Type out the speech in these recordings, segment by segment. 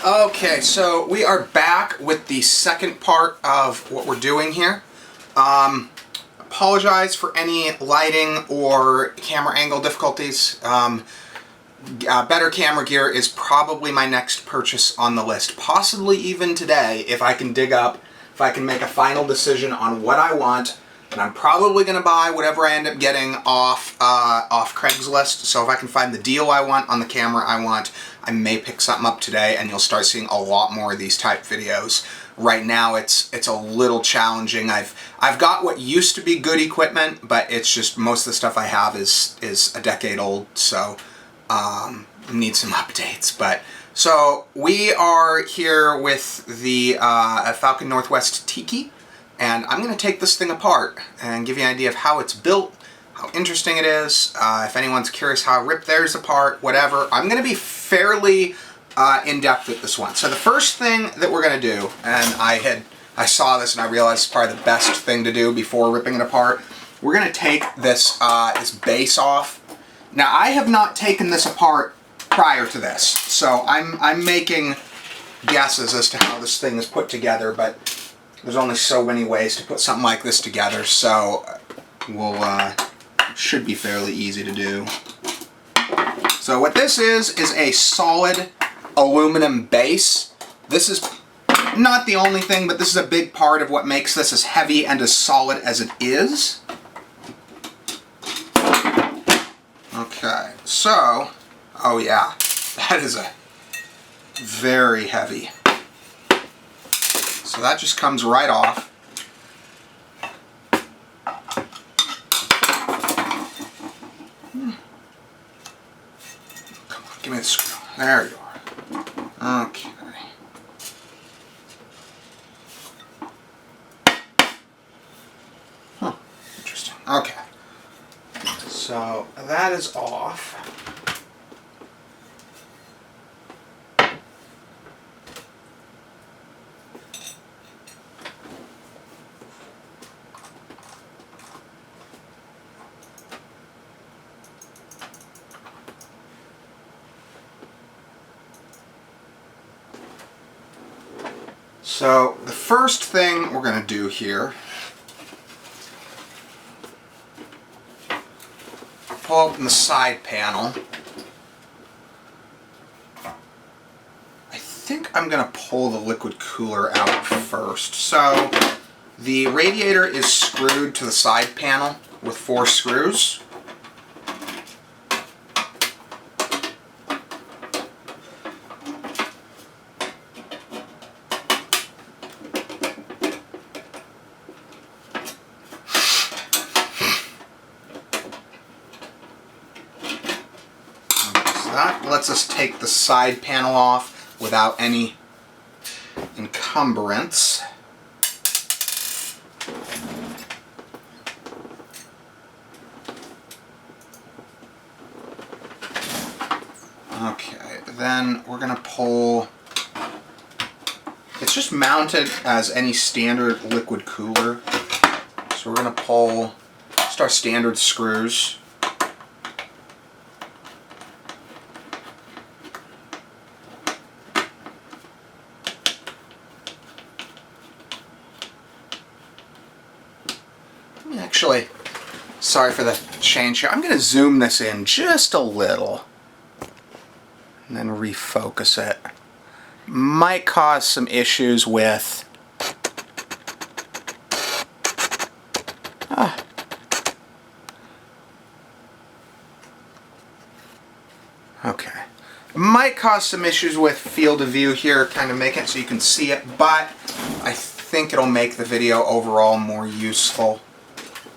Okay, so we are back with the second part of what we're doing here. Apologize for any lighting or camera angle difficulties. Better camera gear is probably my next purchase on the list. Possibly even today, if I can make a final decision on what I want. And I'm probably going to buy whatever I end up getting off Craigslist. So if I can find the deal I want on the camera I want, I may pick something up today, and you'll start seeing a lot more of these type videos. Right now it's a little challenging. I've got what used to be good equipment, but it's just most of the stuff I have is a decade old, so need some updates. But so we are here with the Falcon Northwest Tiki. And I'm going to take this thing apart and give you an idea of how it's built, how interesting it is. If anyone's curious how I rip theirs apart, whatever. I'm going to be fairly in-depth with this one. So the first thing that we're going to do, and I saw this and I realized it's probably the best thing to do before ripping it apart. We're going to take this, this base off. Now I have not taken this apart prior to this, so I'm making guesses as to how this thing is put together, but there's only so many ways to put something like this together, so should be fairly easy to do. So what this is a solid aluminum base. This is not the only thing, but this is a big part of what makes this as heavy and as solid as it is. Okay, so, oh yeah, that is a very heavy. So that just comes right off. Come on, give me the screw. There you are. Okay. Huh, interesting. Okay. So that is off. So the first thing we're going to do here, pull open the side panel. I think I'm going to pull the liquid cooler out first. So the radiator is screwed to the side panel with 4 screws. That lets us take the side panel off without any encumbrance. Okay, then we're going to pull, it's just mounted as any standard liquid cooler. So we're going to pull just our standard screws. Actually, sorry for the change here. I'm going to zoom this in just a little and then refocus it. Might cause some issues with okay. Might cause some issues with field of view here, kind of make it so you can see it, but I think it'll make the video overall more useful.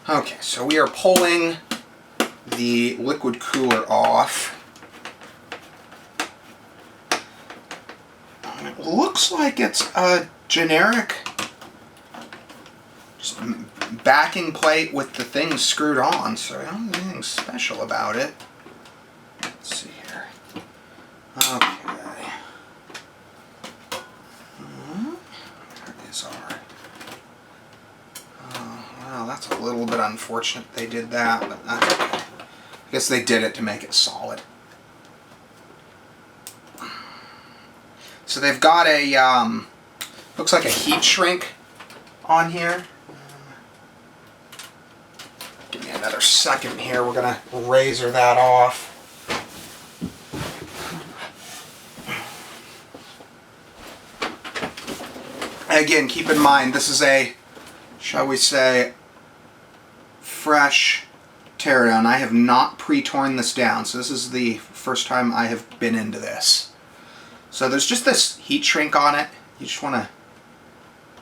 Okay, so we are pulling the liquid cooler off. It looks like it's a generic just backing plate with the thing screwed on, so I don't think anything special about it. Let's see here. Okay. There is our... well, that's a little bit unfortunate they did that, but that's okay. I guess they did it to make it solid. So they've got a, looks like a heat shrink on here. Give me another second here. We're going to razor that off. Again, keep in mind, this is a, shall we say, fresh teardown. I have not pre-torn this down, so this is the first time I have been into this. So there's just this heat shrink on it. You just want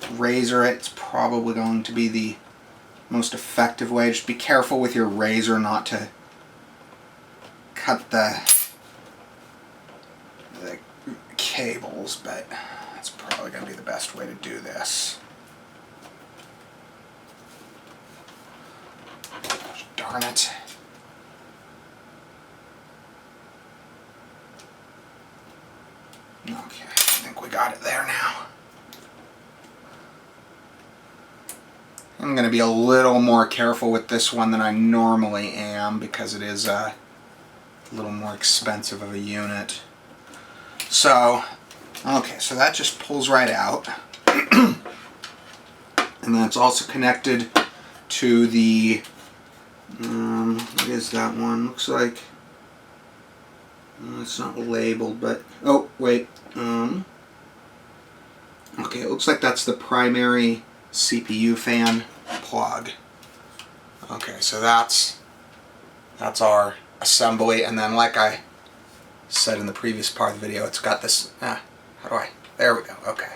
to razor it. It's probably going to be the most effective way. Just be careful with your razor not to cut the cables, but that's probably going to be the best way to do this. Darn it. Okay, I think we got it there now. I'm going to be a little more careful with this one than I normally am because it is a little more expensive of a unit. So, okay, so that just pulls right out. And then it's also connected to the, what is that one? Looks like, it's not labeled, but, oh, wait. Okay, it looks like that's the primary CPU fan plug. Okay, so that's our assembly, and then like I said in the previous part of the video, it's got this, there we go, okay.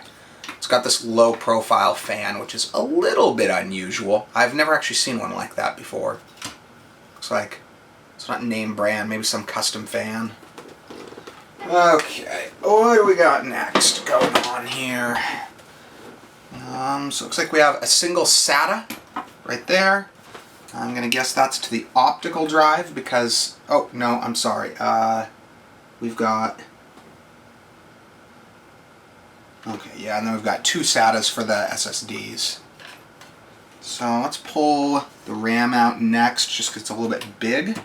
It's got this low profile fan, which is a little bit unusual. I've never actually seen one like that before. Looks like it's not name brand, maybe some custom fan. Okay, what do we got next going on here? So it looks like we have a single SATA right there. I'm going to guess that's to the optical drive because, oh no, I'm sorry. We've got, okay, yeah, and then we've got two SATAs for the SSDs. So let's pull the RAM out next just because it's a little bit big.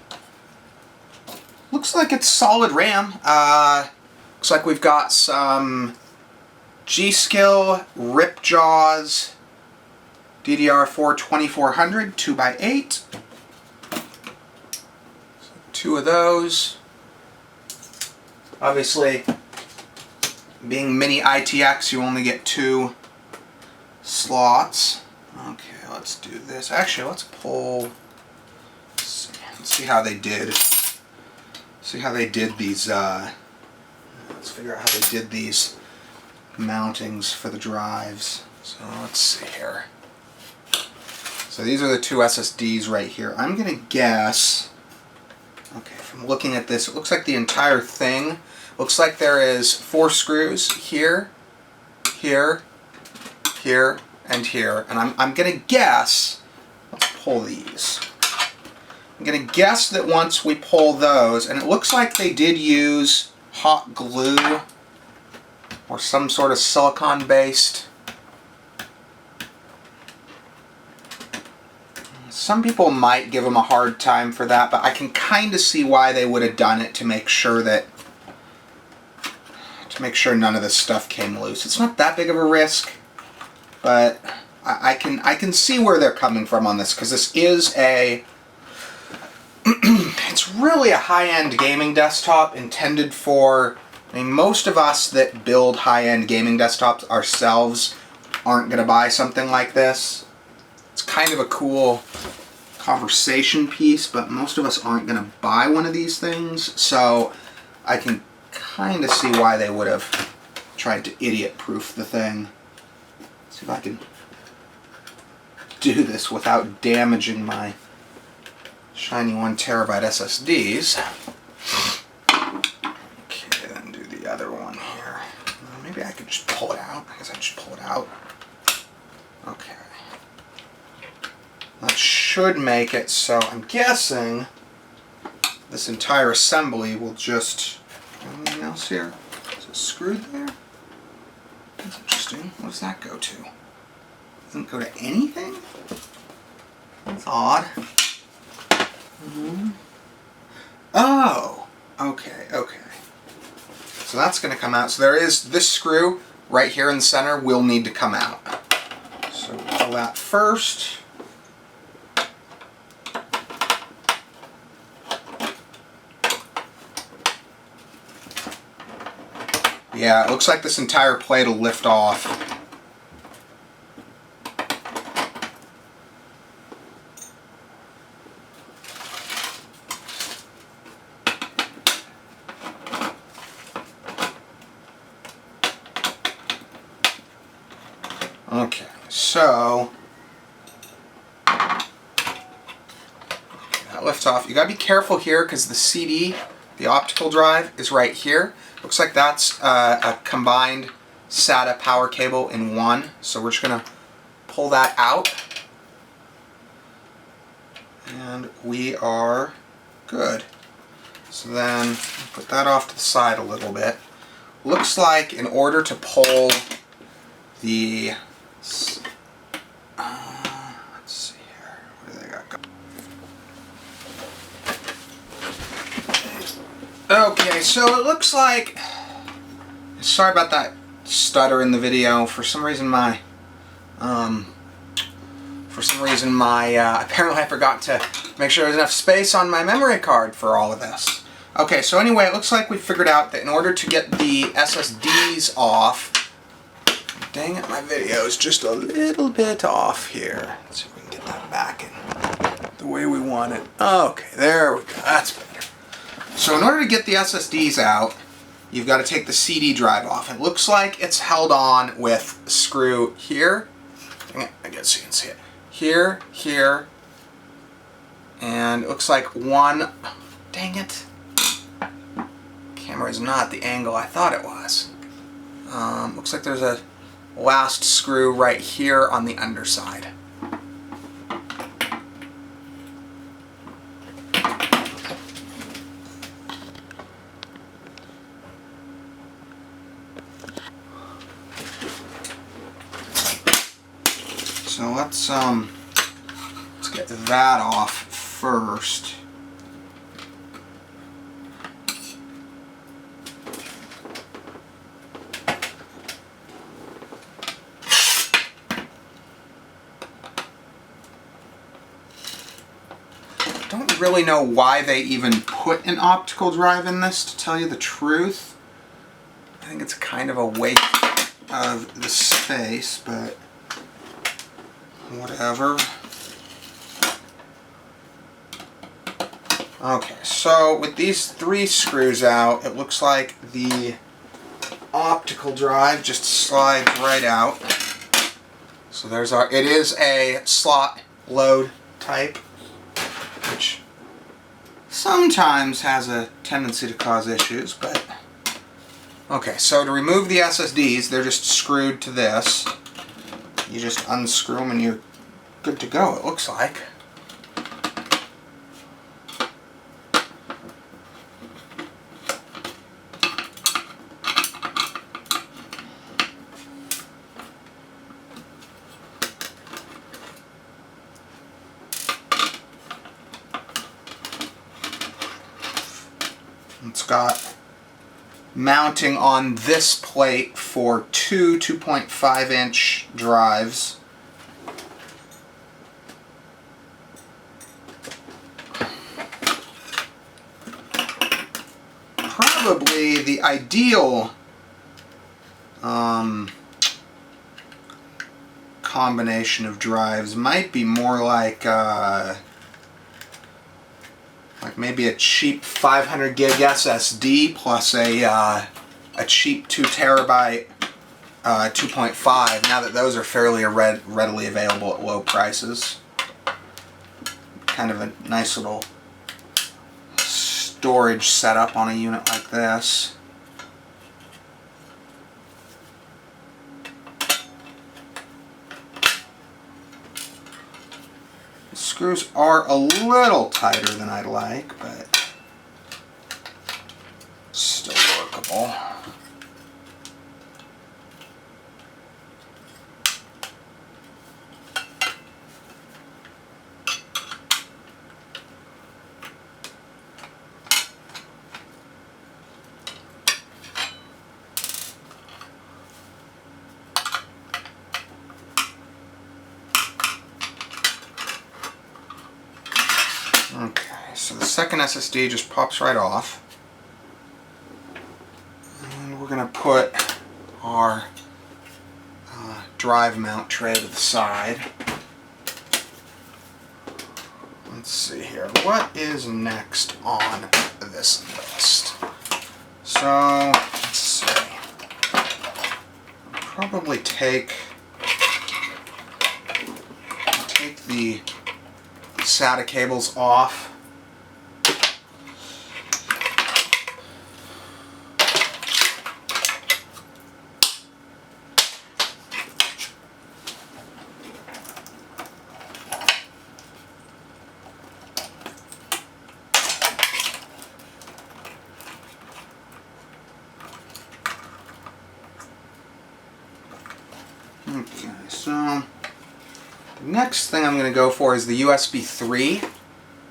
Looks like it's solid RAM. Looks like we've got some G-Skill Ripjaws DDR4 2400 2x8. So two of those. Obviously, being mini ITX, you only get two slots. Okay, let's do this. Actually, let's pull. Let's see how they did. See how they did these. Let's figure out how they did these mountings for the drives. So let's see here. So these are the two SSDs right here. I'm gonna guess. Okay, from looking at this, it looks like the entire thing. Looks like there is 4 screws here, here, here, and here. And I'm gonna guess. Let's pull these. I'm going to guess that once we pull those, and it looks like they did use hot glue or some sort of silicone-based. Some people might give them a hard time for that, but I can kind of see why they would have done it to make sure that, none of this stuff came loose. It's not that big of a risk, but I can see where they're coming from on this because this is a. It's really a high-end gaming desktop intended for, I mean, most of us that build high-end gaming desktops ourselves aren't going to buy something like this. It's kind of a cool conversation piece, but most of us aren't going to buy one of these things, so I can kind of see why they would have tried to idiot-proof the thing. Let's see if I can do this without damaging my shiny 1 terabyte SSDs. Okay, then do the other one here. Maybe I could just pull it out. I guess I just pull it out. Okay. That should make it so I'm guessing this entire assembly will just. Anything else here? Is it screwed there? That's interesting. What does that go to? Doesn't go to anything? That's odd. Oh, okay. So that's going to come out. So there is this screw right here in the center will need to come out. So pull that first. Yeah, it looks like this entire plate will lift off. Okay, so that lifts off. You gotta be careful here because the CD, the optical drive, is right here. Looks like that's a combined SATA power cable in one. So we're just gonna pull that out, and we are good. So then put that off to the side a little bit. Looks like in order to pull the let's see here, what do they got going? Okay, so it looks like, sorry about that stutter in the video. For some reason my apparently I forgot to make sure there's enough space on my memory card for all of this. Okay, so anyway, it looks like we figured out that in order to get the SSDs off, dang it, my video is just a little bit off here. Let's see if we can get that back in the way we want it. Okay, there we go. That's better. So in order to get the SSDs out, you've got to take the CD drive off. It looks like it's held on with a screw here. Dang it, I guess you can see it. Here, here, and it looks like one. Dang it. Camera is not the angle I thought it was. Looks like there's a last screw right here on the underside. So let's get that off first. Don't really know why they even put an optical drive in this, to tell you the truth. I think it's kind of a waste of the space, but whatever. Okay, so with these three screws out, it looks like the optical drive just slides right out. So there's our, it is a slot load type, which sometimes has a tendency to cause issues, but okay, so to remove the SSDs, they're just screwed to this. You just unscrew them and you're good to go, it looks like. It's got mounting on this plate for two 2.5-inch drives. Probably the ideal combination of drives might be more like maybe a cheap 500 gig SSD plus a cheap 2 terabyte 2.5. Now that those are fairly readily available at low prices, kind of a nice little storage setup on a unit like this. The screws are a little tighter than I'd like, but still workable. so the second SSD just pops right off. And we're going to put our drive mount tray to the side. Let's see here. What is next on this list? So, let's see. I'll probably take the SATA cables off. Okay, so the next thing I'm going to go for is the USB 3.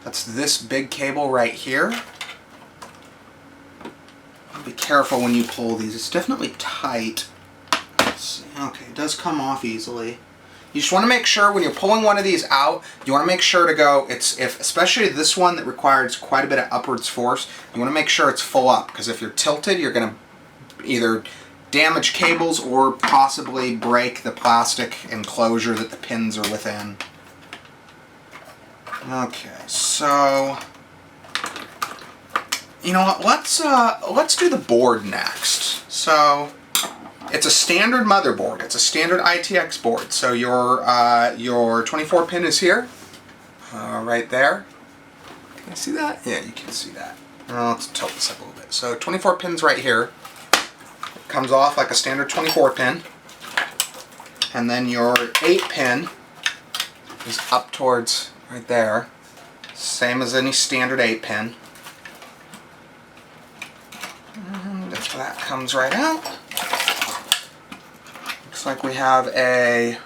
That's this big cable right here. Be careful when you pull these. It's definitely tight. Let's see. Okay, it does come off easily. You just want to make sure when you're pulling one of these out, you want to make sure to go, especially this one that requires quite a bit of upwards force, you want to make sure it's full up, because if you're tilted, you're going to either damage cables or possibly break the plastic enclosure that the pins are within. Okay, so you know what? Let's do the board next. So it's a standard motherboard. It's a standard ITX board. So your 24 pin is here, right there. Can you see that? Yeah, you can see that. Let's tilt this up a little bit. So 24 pins right here. Comes off like a standard 24 pin, and then your 8 pin is up towards right there, same as any standard 8 pin, and if that comes right out, looks like we have a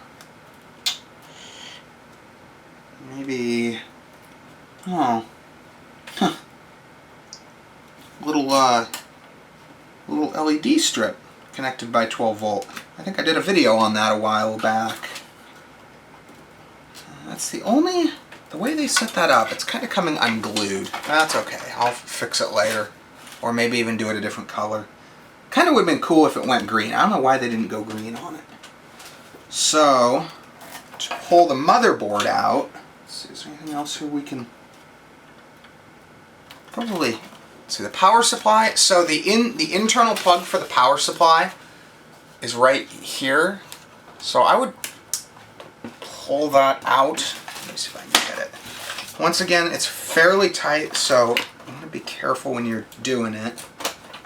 maybe little LED strip connected by 12 volt. I think I did a video on that a while back. That's the way they set that up, it's kind of coming unglued. That's okay, I'll fix it later. Or maybe even do it a different color. Kind of would have been cool if it went green. I don't know why they didn't go green on it. So, to pull the motherboard out, let's see, is there anything else here we can probably see? The power supply. So the internal plug for the power supply is right here. So I would pull that out. Let me see if I can get it. Once again, it's fairly tight, so you want to be careful when you're doing it.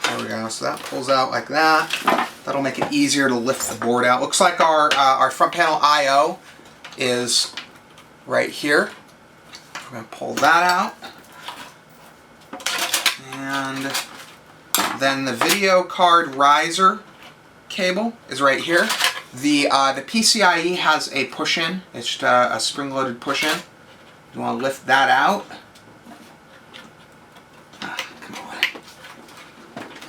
There we go. So that pulls out like that. That'll make it easier to lift the board out. Looks like our front panel I/O is right here. We're going to pull that out. And then the video card riser cable is right here. The PCIe has a push-in. It's just a spring-loaded push-in. You want to lift that out. Come on.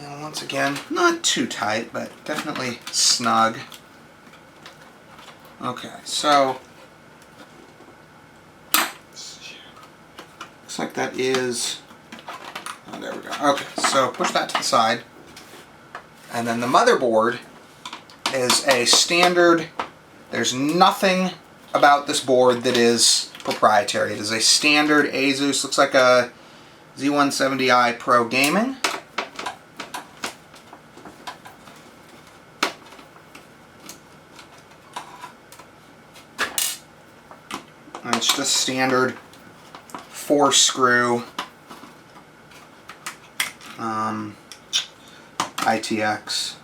And once again, not too tight, but definitely snug. Okay, so looks like that is. Oh, there we go. Okay, so push that to the side. And then the motherboard is a standard. There's nothing about this board that is proprietary. It is a standard Asus. Looks like a Z170i Pro Gaming. And it's just standard 4-screw ITX.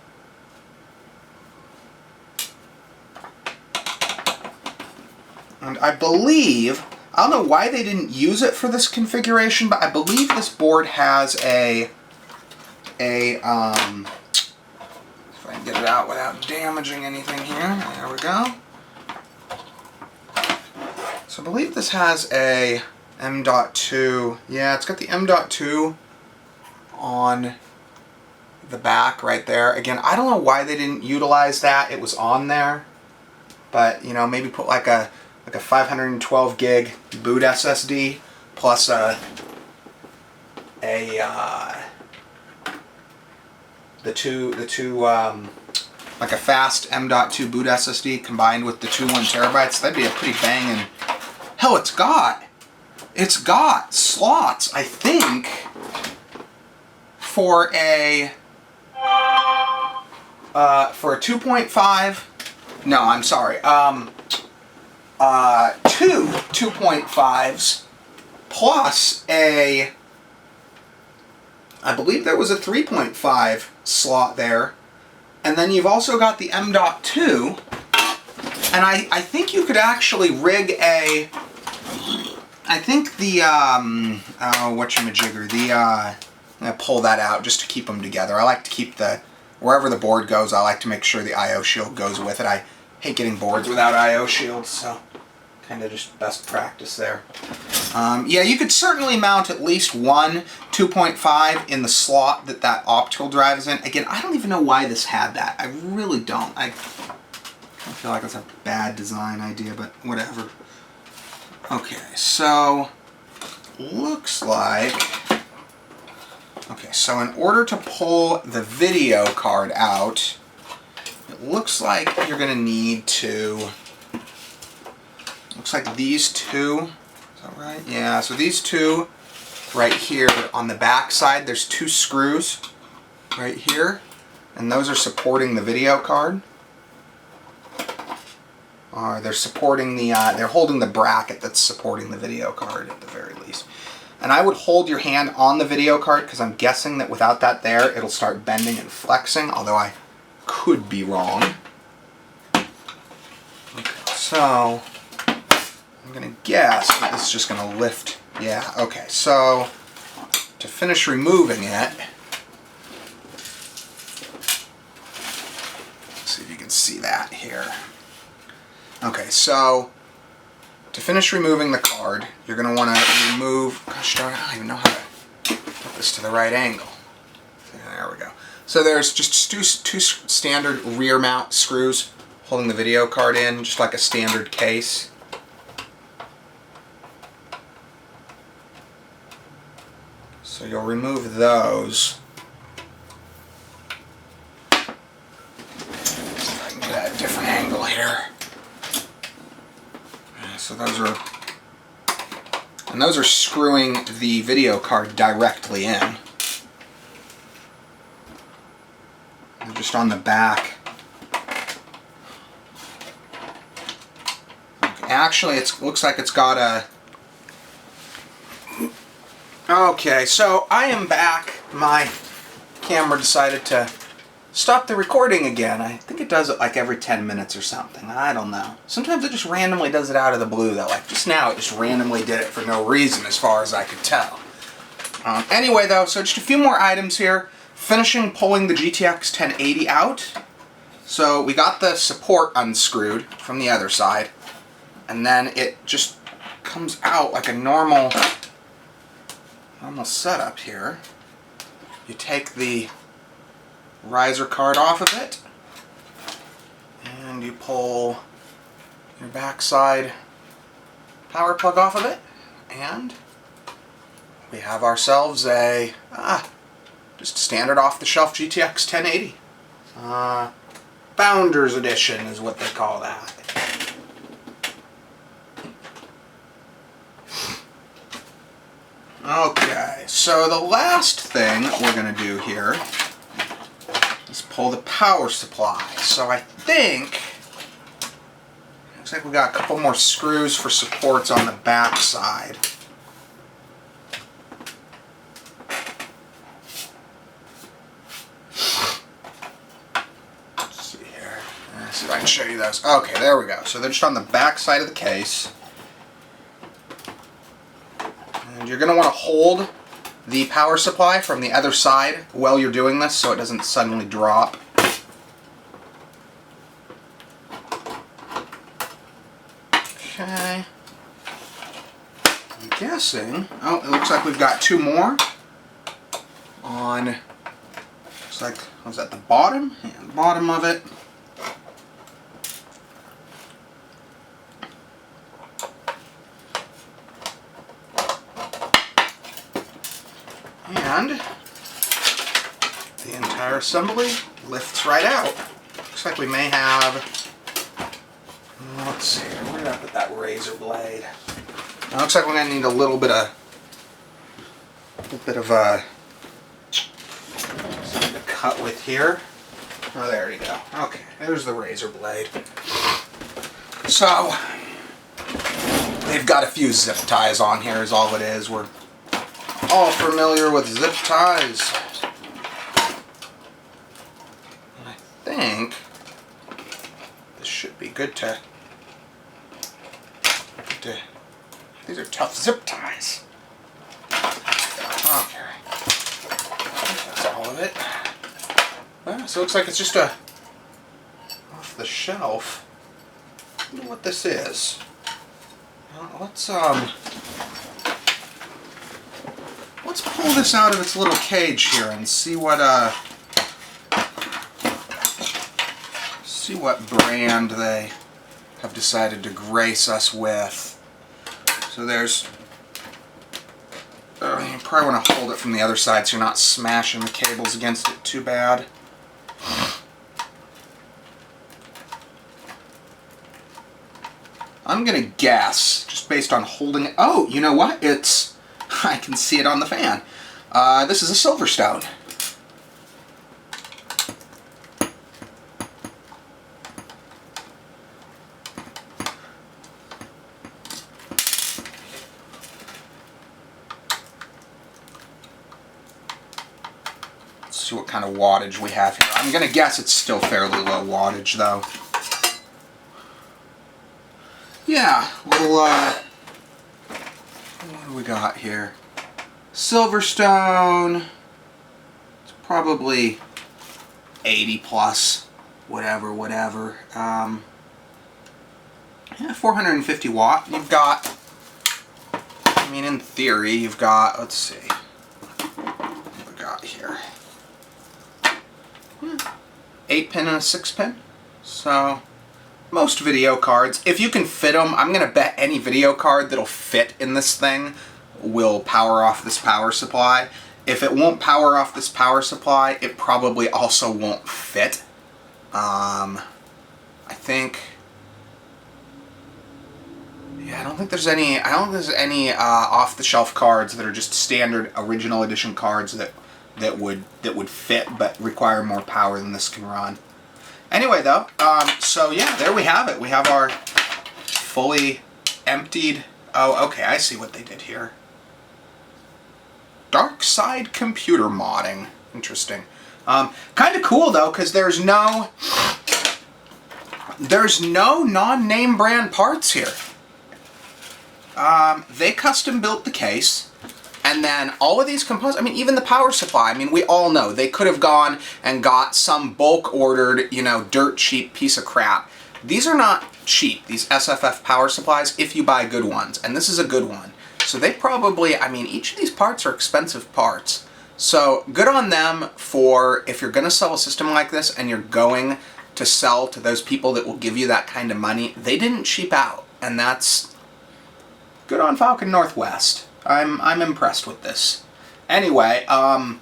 And I believe, I don't know why they didn't use it for this configuration, but I believe this board has if I can get it out without damaging anything here, there we go. So I believe this has a M.2, yeah, it's got the M.2 on the back right there. Again, I don't know why they didn't utilize that. It was on there, but you know, maybe put like a 512 gig boot SSD plus a a the two like a fast M.2 boot SSD combined with the two 1 terabytes, that'd be a pretty banging. Hell, it's got slots, I think, for a 2.5. No, I'm sorry. Two 2.5s plus a, I believe there was a 3.5 slot there. And then you've also got the M.2, and I think you could actually rig a, I think the, whatchamajigger, I'm going to pull that out just to keep them together. I like to keep the, wherever the board goes, I like to make sure the I.O. shield goes with it. I hate getting boards without I.O. shields, so kind of just best practice there. Yeah, you could certainly mount at least one 2.5 in the slot that optical drive is in. Again, I don't even know why this had that. I really don't. I feel like it's a bad design idea, but whatever. Okay, so looks like, okay, so in order to pull the video card out, it looks like you're going to need to, looks like these two, is that right? Yeah, so these two right here on the back side, there's two screws right here, and those are supporting the video card. They're supporting the, they're holding the bracket that's supporting the video card at the very least. And I would hold your hand on the video card because I'm guessing that without that there, it'll start bending and flexing, although I could be wrong. Okay, so I'm going to guess that this is just going to lift. Yeah, okay, so to finish removing it, let's see if you can see that here. Okay, so to finish removing the card, you're going to want to remove, gosh darn, I don't even know how to put this to the right angle. There we go. So there's just two standard rear mount screws holding the video card in, just like a standard case. So you'll remove those. See if I can get a different angle here. So those are screwing the video card directly in. They're just on the back. Actually, it looks like it's got a... Okay, so I am back. My camera decided to stop the recording again. I think it does it like every 10 minutes or something. I don't know. Sometimes it just randomly does it out of the blue though. Like just now it just randomly did it for no reason as far as I could tell. Anyway though, so just a few more items here. Finishing pulling the GTX 1080 out. So we got the support unscrewed from the other side. And then it just comes out like a normal setup here. You take the riser card off of it, and you pull your backside power plug off of it, and we have ourselves a just standard off-the-shelf GTX 1080. Founders Edition is what they call that. Okay, so the last thing we're going to do here is pull the power supply. So I think, looks like we got a couple more screws for supports on the back side. Let's see here. Let's see if I can show you those. Okay, there we go. So they're just on the back side of the case. And you're going to want to hold the power supply from the other side while you're doing this so it doesn't suddenly drop. Okay. I'm guessing, oh, it looks like we've got two more on, looks like, was that the bottom? Yeah, the bottom of it. And the entire assembly lifts right out. Looks like we may have, let's see, where did I put that razor blade? It looks like we're going to need a little bit of something to cut with here. Oh, there you go. Okay, there's the razor blade. So, they've got a few zip ties on here is all it is. We're all familiar with zip ties. And I think this should be good to these are tough zip ties. Okay. That's all of it. Well, so it looks like it's just a off the shelf. I wonder what this is. Let's pull this out of its little cage here and see what brand they have decided to grace us with. So there's you probably want to hold it from the other side so you're not smashing the cables against it too bad. I'm gonna guess, just based on holding it. Oh, you know what? I can see it on the fan. This is a Silverstone. Let's see what kind of wattage we have here. I'm gonna guess it's still fairly low wattage though. Yeah, little, what do we got here? Silverstone, it's probably 80 plus, whatever. Yeah, 450 watt. You've got, I mean, in theory, you've got, let's see, what we got here? 8 pin and a 6 pin, so most video cards, if you can fit them, I'm going to bet any video card that'll fit in this thing will power off this power supply. If it won't power off this power supply, it probably also won't fit. I think, yeah, I don't think there's any off-the-shelf cards that are just standard original edition cards that would fit but require more power than this can run. Anyway, though, so yeah, there we have it. We have our fully emptied. Oh, okay, I see what they did here. Dark side computer modding. Interesting. Kind of cool though, because there's no non-name brand parts here. They custom built the case. And then all of these components, I mean, even the power supply, I mean, we all know they could have gone and got some bulk ordered, you know, dirt cheap piece of crap. These are not cheap, these SFF power supplies, if you buy good ones. And this is a good one. So they probably, I mean, each of these parts are expensive parts. So good on them for, if you're going to sell a system like this and you're going to sell to those people that will give you that kind of money, they didn't cheap out. And that's good on Falcon Northwest. I'm impressed with this. Anyway, I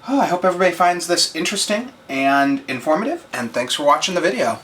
hope everybody finds this interesting and informative, and thanks for watching the video.